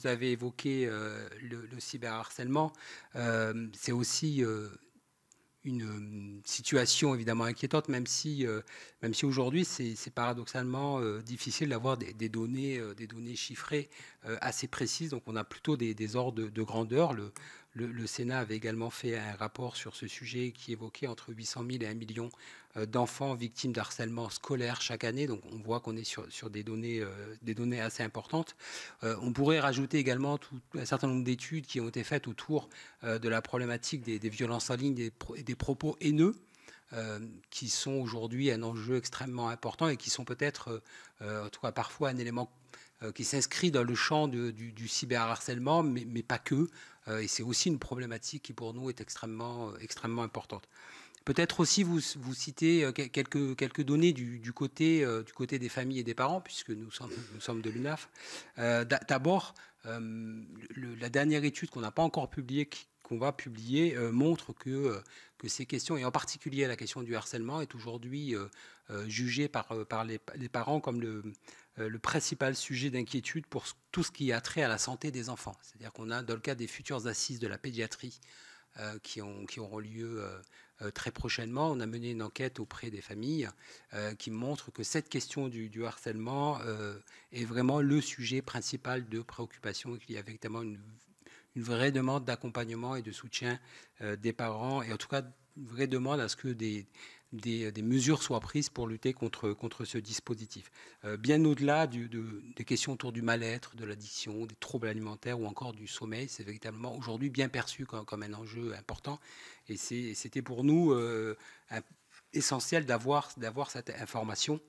vous avez évoqué le cyberharcèlement. C'est aussi une situation évidemment inquiétante, même si aujourd'hui c'est paradoxalement difficile d'avoir des données chiffrées assez précises. Donc on a plutôt des ordres de grandeur. Le Sénat avait également fait un rapport sur ce sujet qui évoquait entre 800 000 et 1 million d'enfants victimes d'harcèlement scolaire chaque année. Donc on voit qu'on est sur des données assez importantes. On pourrait rajouter également un certain nombre d'études qui ont été faites autour de la problématique des violences en ligne et des propos haineux. Qui sont aujourd'hui un enjeu extrêmement important et qui sont peut-être, en tout cas parfois, un élément qui s'inscrit dans le champ du cyberharcèlement, mais pas que. Et c'est aussi une problématique qui, pour nous, est extrêmement importante. Peut-être aussi vous citer quelques données du côté des familles et des parents, puisque nous sommes de l'UNAF. D'abord, la dernière étude qu'on n'a pas encore publiée, qu'on va publier, montre que ces questions, et en particulier la question du harcèlement, est aujourd'hui jugée par les parents comme le principal sujet d'inquiétude pour tout ce qui a trait à la santé des enfants. C'est-à-dire qu'on a, dans le cadre des futures assises de la pédiatrie, qui auront lieu très prochainement. On a mené une enquête auprès des familles qui montre que cette question du harcèlement est vraiment le sujet principal de préoccupation et qu'il y a véritablement une vraie demande d'accompagnement et de soutien des parents, et en tout cas une vraie demande à ce que des mesures soient prises pour lutter contre ce dispositif. Bien au-delà des questions autour du mal-être, de l'addiction, des troubles alimentaires ou encore du sommeil, c'est véritablement aujourd'hui bien perçu comme un enjeu important. Et c'était pour nous essentiel d'avoir cette information